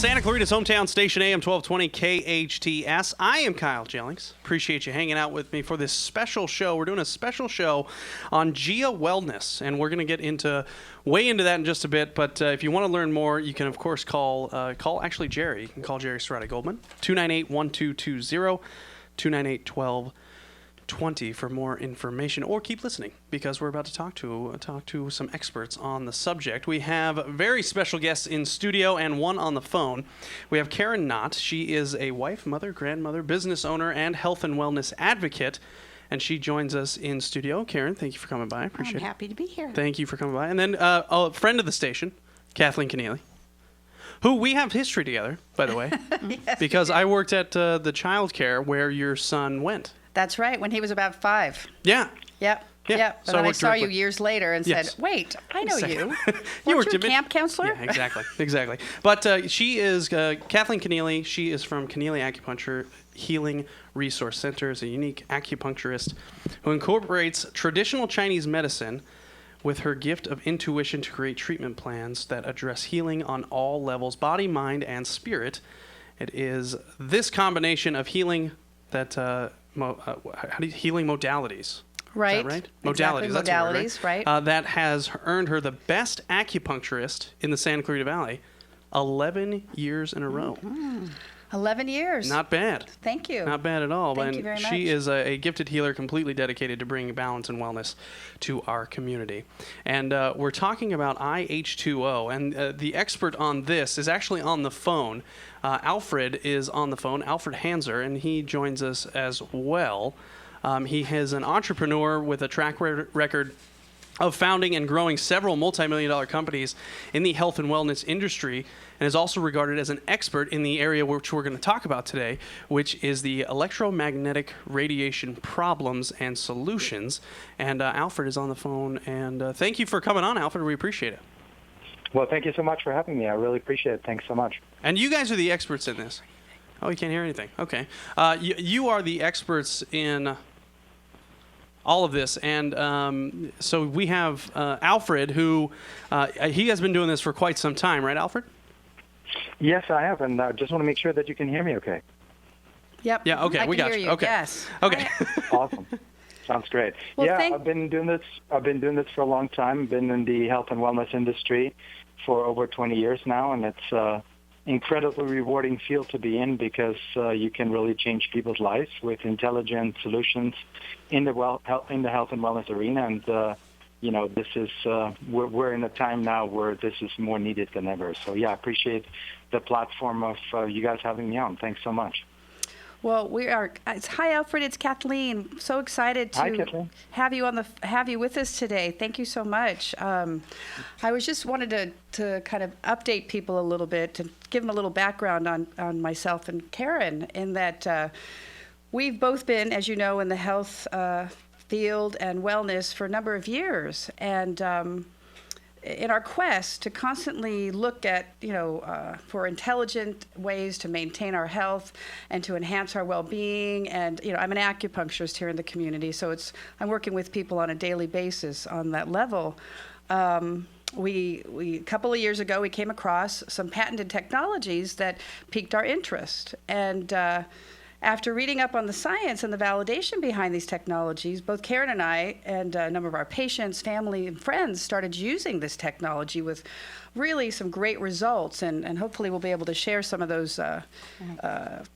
Santa Clarita's hometown station, AM 1220 KHTS. I am Kyle Jellings. Appreciate you hanging out with me for this special show. We're doing a special show on GIA Wellness, and we're going to get way into that in just a bit. But if you want to learn more, you can, of course, call Jerry. You can call Jerry Serrata Goldman, 298-1220, 298-1220 for more information, or keep listening because we're about to talk to some experts on the subject. We have very special guests in studio and one on the phone. We have Karen Knott. She is a wife, mother, grandmother, business owner, and health and wellness advocate, and she joins us in studio. Karen, thank you for coming by. I appreciate it. I'm happy to be here. Thank you for coming by. And then a friend of the station, Kathleen Keneally, who we have history together, by the way, Yes, because I worked at the child care where your son went. That's right, when he was about 5. Yeah. Yep. Yeah. Yep. So And then I worked saw you directly- years later and Yes. said, wait, I know you. You Weren't worked you at a camp counselor? Yeah, exactly. But she is Kathleen Keneally. She is from Keneally Acupuncture Healing Resource Center, is a unique acupuncturist who incorporates traditional Chinese medicine with her gift of intuition to create treatment plans that address healing on all levels, body, mind, and spirit. It is this combination of healing that healing modalities. Right. Is that right? Exactly. Modalities. That's the word, Modalities, right. that has earned her the best acupuncturist in the Santa Clarita Valley 11 years in a row. 11 years. Not bad. Thank you. Not bad at all. Thank you very She much. is a gifted healer completely dedicated to bringing balance and wellness to our community. And we're talking about IH2O. And the expert on this is actually on the phone. Alfred is on the phone, Alfred Hanser, and he joins us as well. He is an entrepreneur with a track record of founding and growing several multi-million-dollar companies in the health and wellness industry, and is also regarded as an expert in the area which we're going to talk about today, which is the electromagnetic radiation problems and solutions. And Alfred is on the phone, and thank you for coming on, Alfred. We appreciate it. Well, thank you so much for having me. I really appreciate it. Thanks so much. And you guys are the experts in this. Oh, you can't hear anything. Okay. You are the experts in all of this, and so we have Alfred, who he has been doing this for quite some time, right, Alfred? Yes, I have, and I just want to make sure that you can hear me okay. Yep. Yeah, okay, I we can got hear you. you. Okay. Yes. Okay. Awesome. Sounds great. Well, yeah, I've been doing this for a long time. Been in the health and wellness industry for over 20 years now, and it's incredibly rewarding field to be in because you can really change people's lives with intelligent solutions in the health and wellness arena. And this is we're in a time now where this is more needed than ever. So yeah, I appreciate the platform of you guys having me on. Thanks so much. Well, we are. Hi, Alfred. It's Kathleen. So excited Hi, to Kathleen. have you with us today. Thank you so much. I was just wanted to kind of update people a little bit, to give them a little background on myself and Karen, in that we've both been, as you know, in the health field and wellness for a number of years, and in our quest to constantly look at, for intelligent ways to maintain our health and to enhance our well-being. And, I'm an acupuncturist here in the community, so I'm working with people on a daily basis on that level. We a couple of years ago, we came across some patented technologies that piqued our interest. And after reading up on the science and the validation behind these technologies, both Karen and I and a number of our patients, family, and friends started using this technology with really some great results. And hopefully we'll be able to share some of those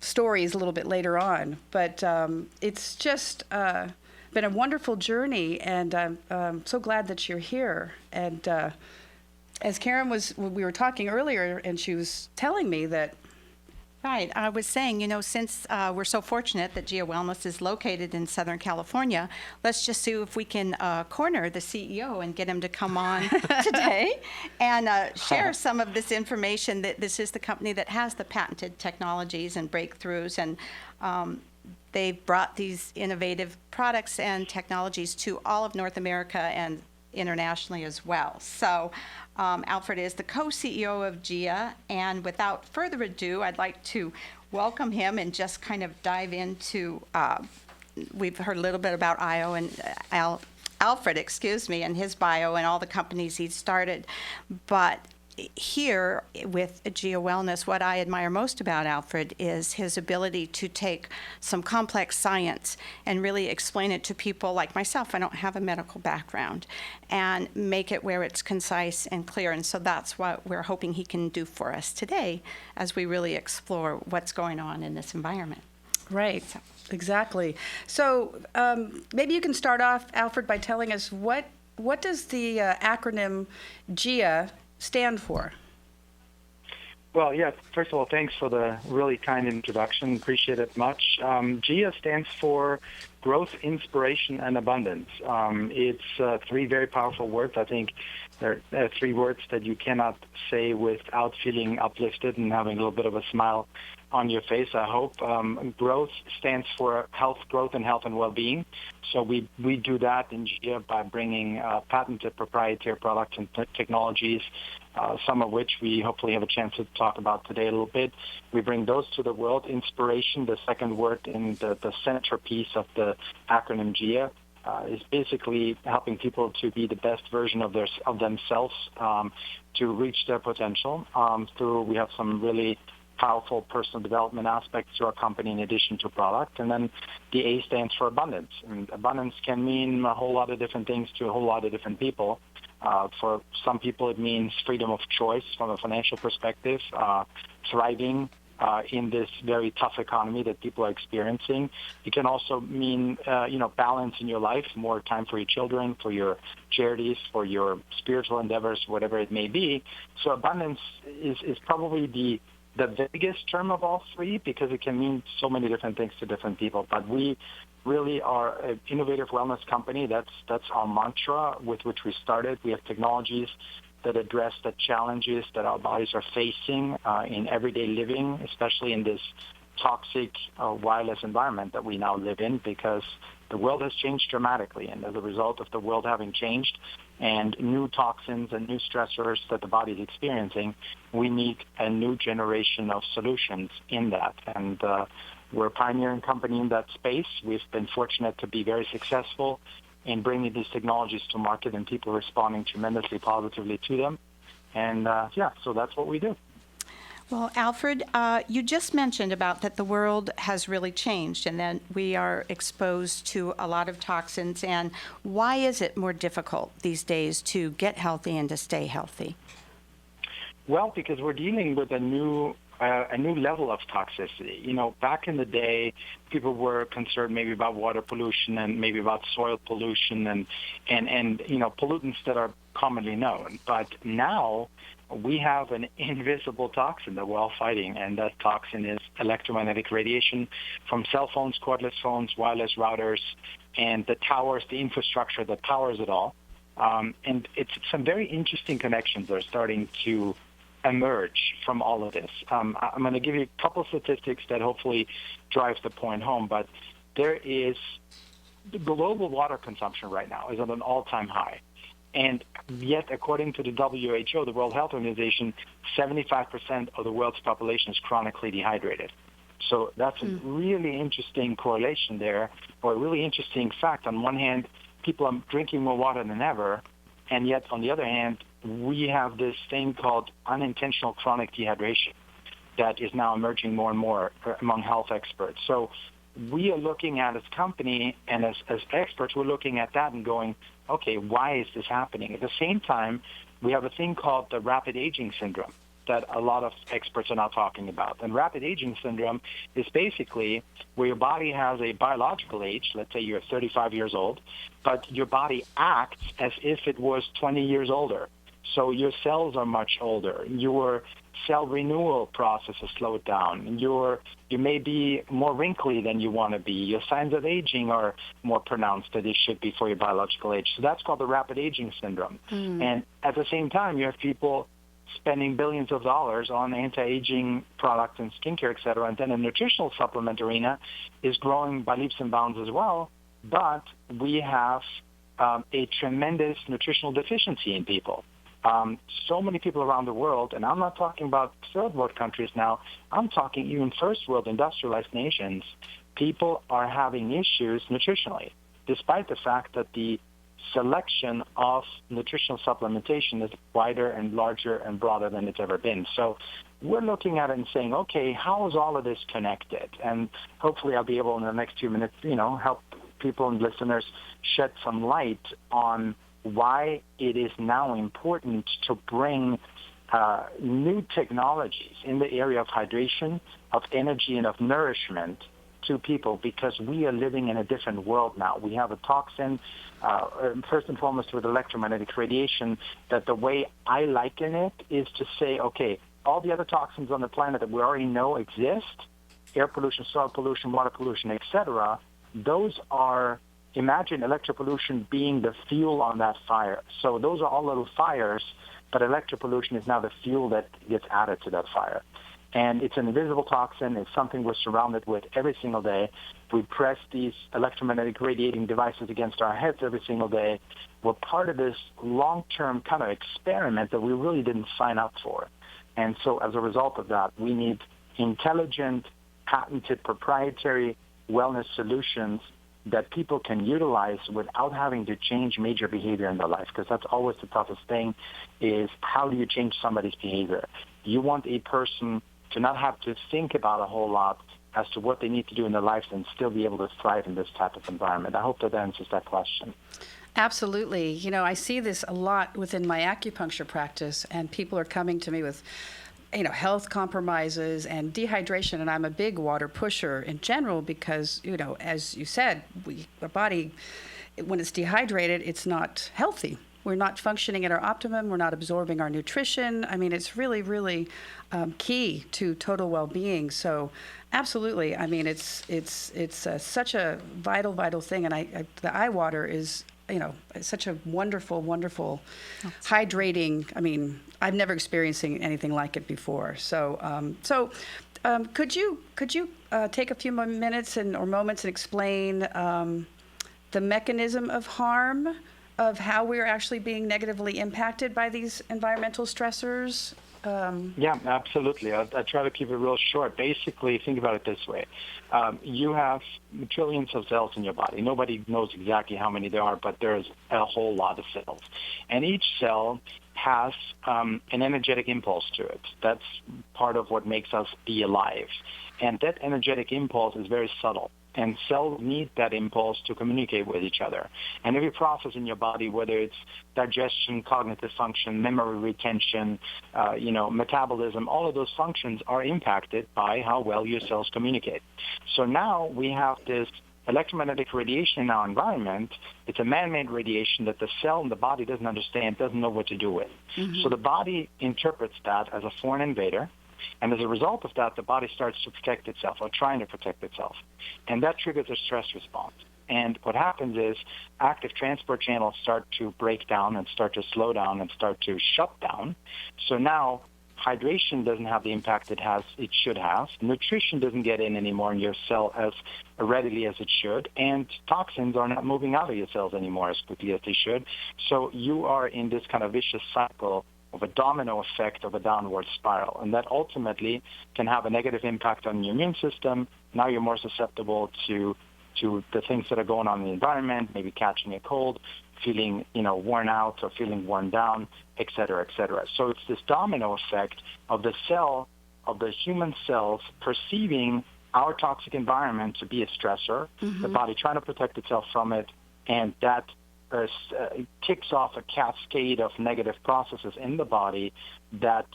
stories a little bit later on. But it's just been a wonderful journey, and I'm so glad that you're here. And as Karen we were talking earlier, and she was telling me that Right. I was saying, since we're so fortunate that GIA Wellness is located in Southern California, let's just see if we can corner the CEO and get him to come on today and share some of this information. That this is the company that has the patented technologies and breakthroughs, and they've brought these innovative products and technologies to all of North America and internationally as well. So Alfred is the co-CEO of GIA, and without further ado, I'd like to welcome him and just kind of dive into, we've heard a little bit about Alfred, and his bio and all the companies he started, but here with GIA Wellness, what I admire most about Alfred is his ability to take some complex science and really explain it to people like myself. I don't have a medical background, and make it where it's concise and clear. And so that's what we're hoping he can do for us today as we really explore what's going on in this environment. Right, exactly. So maybe you can start off, Alfred, by telling us what does the acronym GIA stand for? Well, yeah, first of all, thanks for the really kind introduction. Appreciate it much. GIA stands for Growth, Inspiration, and Abundance. It's three very powerful words. I think they're three words that you cannot say without feeling uplifted and having a little bit of a smile on your face, I hope. Growth stands for health, growth, and health and well-being. So we do that in GIA by bringing patented proprietary products and technologies, some of which we hopefully have a chance to talk about today a little bit. We bring those to the world. Inspiration, the second word in the centerpiece of the acronym GIA, is basically helping people to be the best version of themselves, to reach their potential. We have some really powerful personal development aspects to our company in addition to product. And then the A stands for abundance. And abundance can mean a whole lot of different things to a whole lot of different people. For some people, it means freedom of choice from a financial perspective, thriving in this very tough economy that people are experiencing. It can also mean, balance in your life, more time for your children, for your charities, for your spiritual endeavors, whatever it may be. So abundance is probably the biggest term of all three because it can mean so many different things to different people. But we really are an innovative wellness company. That's our mantra with which we started. We have technologies that address the challenges that our bodies are facing in everyday living, especially in this toxic wireless environment that we now live in, because the world has changed dramatically. And as a result of the world having changed and new toxins and new stressors that the body is experiencing, we need a new generation of solutions in that. And we're a pioneering company in that space. We've been fortunate to be very successful in bringing these technologies to market and people responding tremendously positively to them. And so that's what we do. Well, Alfred, you just mentioned about that the world has really changed and that we are exposed to a lot of toxins. And why is it more difficult these days to get healthy and to stay healthy? Well, because we're dealing with a new level of toxicity. Back in the day, people were concerned maybe about water pollution and maybe about soil pollution and pollutants that are commonly known. But now we have an invisible toxin that we're all fighting, and that toxin is electromagnetic radiation from cell phones, cordless phones, wireless routers, and the towers, the infrastructure that powers it all. And it's some very interesting connections that are starting to emerge from all of this. I'm going to give you a couple statistics that hopefully drive the point home, but there is the global water consumption right now is at an all-time high. And yet, according to the WHO, the World Health Organization, 75% of the world's population is chronically dehydrated. So that's a really interesting correlation there, or a really interesting fact. On one hand, people are drinking more water than ever, and yet, on the other hand, we have this thing called unintentional chronic dehydration that is now emerging more and more among health experts. So we are looking at, as a company and as experts, we're looking at that and going, okay, why is this happening? At the same time, we have a thing called the rapid aging syndrome that a lot of experts are now talking about. And rapid aging syndrome is basically where your body has a biological age, let's say you're 35 years old, but your body acts as if it was 20 years older. So your cells are much older. Your cell renewal process has slowed down. You may be more wrinkly than you want to be. Your signs of aging are more pronounced than they should be for your biological age. So that's called the rapid aging syndrome. And at the same time, you have people spending billions of dollars on anti-aging products and skincare, et cetera. And then the nutritional supplement arena is growing by leaps and bounds as well. But we have a tremendous nutritional deficiency in people. So many people around the world, and I'm not talking about third world countries now, I'm talking even first world industrialized nations, people are having issues nutritionally, despite the fact that the selection of nutritional supplementation is wider and larger and broader than it's ever been. So we're looking at it and saying, okay, how is all of this connected? And hopefully I'll be able in the next few minutes, help people and listeners shed some light on why it is now important to bring new technologies in the area of hydration, of energy, and of nourishment to people, because we are living in a different world now. We have a toxin, first and foremost with electromagnetic radiation, that the way I liken it is to say, okay, all the other toxins on the planet that we already know exist, air pollution, soil pollution, water pollution, etc., those are, imagine electropollution being the fuel on that fire. So those are all little fires, but electropollution is now the fuel that gets added to that fire. And it's an invisible toxin. It's something we're surrounded with every single day. We press these electromagnetic radiating devices against our heads every single day. We're part of this long-term kind of experiment that we really didn't sign up for. And so as a result of that, we need intelligent, patented, proprietary wellness solutions that people can utilize without having to change major behavior in their life, because that's always the toughest thing, is how do you change somebody's behavior? You want a person to not have to think about a whole lot as to what they need to do in their lives and still be able to thrive in this type of environment. I hope that answers that question. Absolutely. I see this a lot within my acupuncture practice, and people are coming to me with health compromises and dehydration, and I'm a big water pusher in general because, as you said, the body, when it's dehydrated, it's not healthy. We're not functioning at our optimum. We're not absorbing our nutrition. I mean, it's really, really key to total well-being. So, absolutely. I mean, it's such a vital thing, and the eye water is. It's such a wonderful hydrating. I mean, I've never experienced anything like it before. So, could you take a few more minutes or moments and explain the mechanism of harm of how we're actually being negatively impacted by these environmental stressors? Yeah, absolutely. I try to keep it real short. Basically, think about it this way. You have trillions of cells in your body. Nobody knows exactly how many there are, but there's a whole lot of cells. And each cell has an energetic impulse to it. That's part of what makes us be alive. And that energetic impulse is very subtle. And cells need that impulse to communicate with each other. And every process in your body, whether it's digestion, cognitive function, memory retention, metabolism, all of those functions are impacted by how well your cells communicate. So now we have this electromagnetic radiation in our environment. It's a man-made radiation that the cell in the body doesn't understand, doesn't know what to do with. Mm-hmm. So the body interprets that as a foreign invader. And as a result of that, the body starts to protect itself or trying to protect itself. And that triggers a stress response. And what happens is active transport channels start to break down and start to slow down and start to shut down. So now hydration doesn't have the impact it should have. Nutrition doesn't get in anymore in your cell as readily as it should. And toxins are not moving out of your cells anymore as quickly as they should. So you are in this kind of vicious cycle of a domino effect of a downward spiral. And that ultimately can have a negative impact on your immune system. Now you're more susceptible to the things that are going on in the environment, maybe catching a cold, feeling worn out or feeling worn down, et cetera, et cetera. So it's this domino effect of the human cells perceiving our toxic environment to be a stressor, mm-hmm. the body trying to protect itself from it, and that kicks off a cascade of negative processes in the body that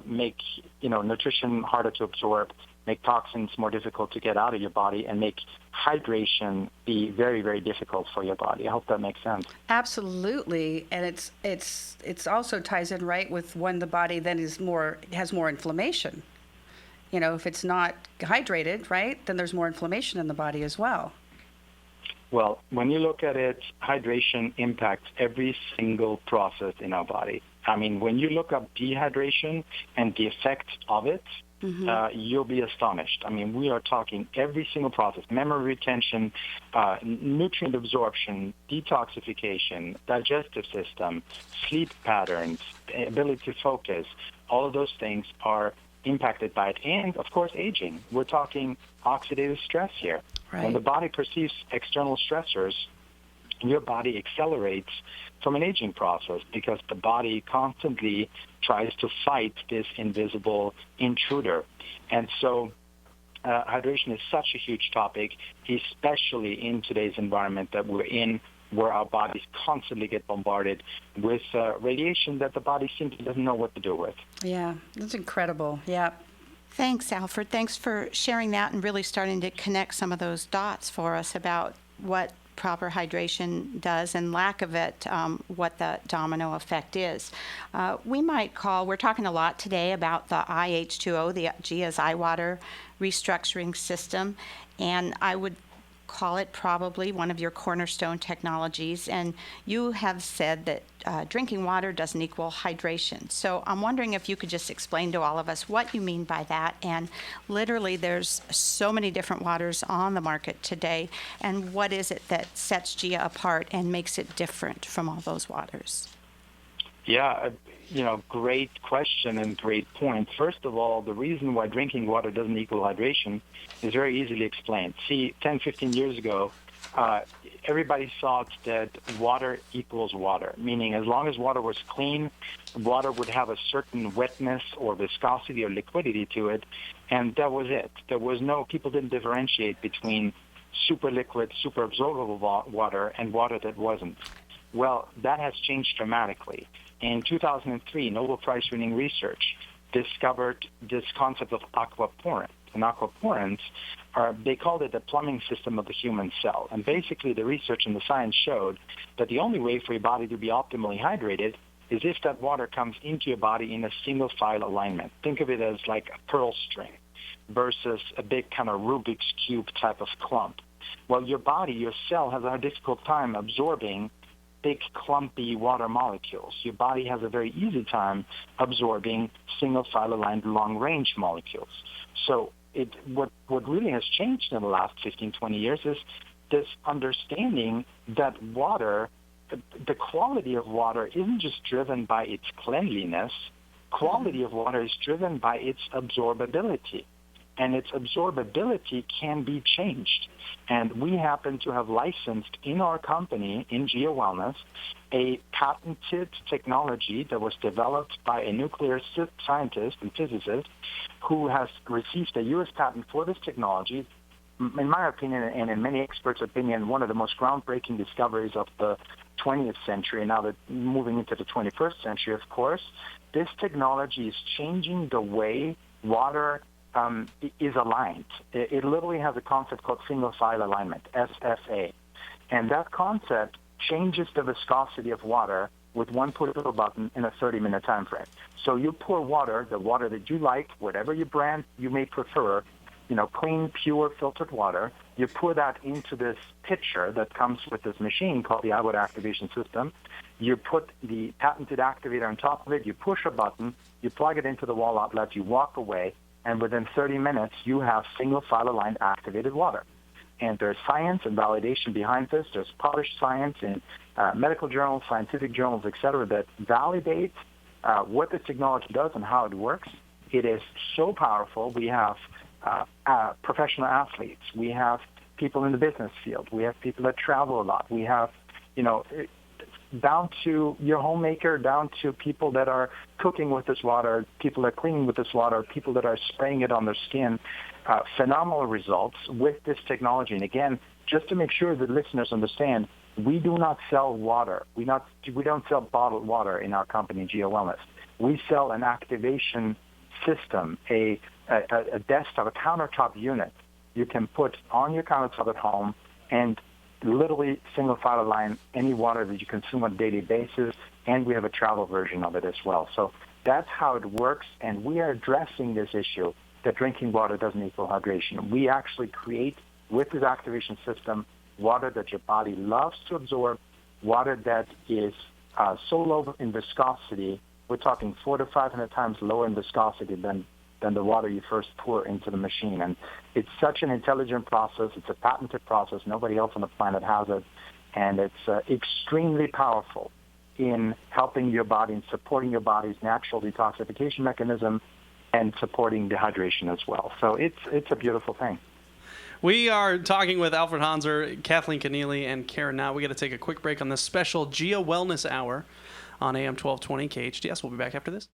make nutrition harder to absorb, make toxins more difficult to get out of your body, and make hydration be very, very difficult for your body. I hope that makes sense. Absolutely, and it's also ties in right with when the body then has more inflammation. If it's not hydrated, right, then there's more inflammation in the body as well. Well, when you look at it, hydration impacts every single process in our body. I mean, when you look up dehydration and the effects of it, mm-hmm. You'll be astonished. I mean, we are talking every single process: memory retention, nutrient absorption, detoxification, digestive system, sleep patterns, ability to focus. All of those things are impacted by it. And, of course, aging. We're talking oxidative stress here. Right. When the body perceives external stressors, your body accelerates from an aging process because the body constantly tries to fight this invisible intruder. And so hydration is such a huge topic, especially in today's environment that we're in, where our bodies constantly get bombarded with radiation that the body simply doesn't know what to do with. Yeah, that's incredible. Yeah. Thanks, Alfred. Thanks for sharing that and really starting to connect some of those dots for us about what proper hydration does and lack of it, what the domino effect is. We're talking a lot today about the IH2O, the GIA's eye water restructuring system, and I would call it probably one of your cornerstone technologies. And you have said that drinking water doesn't equal hydration. So I'm wondering if you could just explain to all of us what you mean by that. And literally, there's so many different waters on the market today. And what is it that sets GIA apart and makes it different from all those waters? Yeah, great question and great point. First of all, the reason why drinking water doesn't equal hydration is very easily explained. See, 10, 15 years ago, everybody thought that water equals water, meaning as long as water was clean, water would have a certain wetness or viscosity or liquidity to it, and that was it. People didn't differentiate between super liquid, super absorbable water and water that wasn't. Well, that has changed dramatically. In 2003, Nobel Prize-winning research discovered this concept of aquaporins. And aquaporins they called it the plumbing system of the human cell. And basically, the research and the science showed that the only way for your body to be optimally hydrated is if that water comes into your body in a single file alignment. Think of it as like a pearl string versus a big kind of Rubik's Cube type of clump. Well, your body, your cell, has a difficult time absorbing big, clumpy water molecules. Your body has a very easy time absorbing single-file aligned long-range molecules. So what really has changed in the last 15, 20 years is this understanding that water, the quality of water isn't just driven by its cleanliness. Quality of water is driven by its absorbability. And its absorbability can be changed. And we happen to have licensed in our company, in GIA Wellness, a patented technology that was developed by a nuclear scientist and physicist who has received a U.S. patent for this technology. In my opinion, and in many experts' opinion, one of the most groundbreaking discoveries of the 20th century, now that moving into the 21st century, of course. This technology is changing the way water is aligned. It literally has a concept called single-file alignment, SFA. And that concept changes the viscosity of water with one push of a button in a 30-minute time frame. So you pour water, the water that you like, whatever your brand you may prefer, clean, pure, filtered water, you pour that into this pitcher that comes with this machine called the eye water activation system. You put the patented activator on top of it, you push a button, you plug it into the wall outlet, you walk away, and within 30 minutes, you have single-file aligned activated water. And there's science and validation behind this. There's published science in medical journals, scientific journals, et cetera, that validate what this technology does and how it works. It is so powerful. We have professional athletes. We have people in the business field. We have people that travel a lot. We have, down to your homemaker, down to people that are cooking with this water, people that are cleaning with this water, people that are spraying it on their skin. Phenomenal results with this technology. And again, just to make sure that listeners understand, we do not sell water. We don't sell bottled water in our company, GIA Wellness. We sell an activation system, a desktop, a countertop unit you can put on your countertop at home and literally single-file align any water that you consume on a daily basis, and we have a travel version of it as well. So that's how it works, and we are addressing this issue that drinking water doesn't equal hydration. We actually create, with this activation system, water that your body loves to absorb, water that is so low in viscosity, we're talking 400 to 500 times lower in viscosity than the water you first pour into the machine. And it's such an intelligent process. It's a patented process. Nobody else on the planet has it. And it's extremely powerful in helping your body and supporting your body's natural detoxification mechanism and supporting dehydration as well. So it's a beautiful thing. We are talking with Alfred Hanser, Kathleen Keneally, and Karen Knott. We got to take a quick break on this special GIA Wellness Hour on AM 1220 KHTS. We'll be back after this.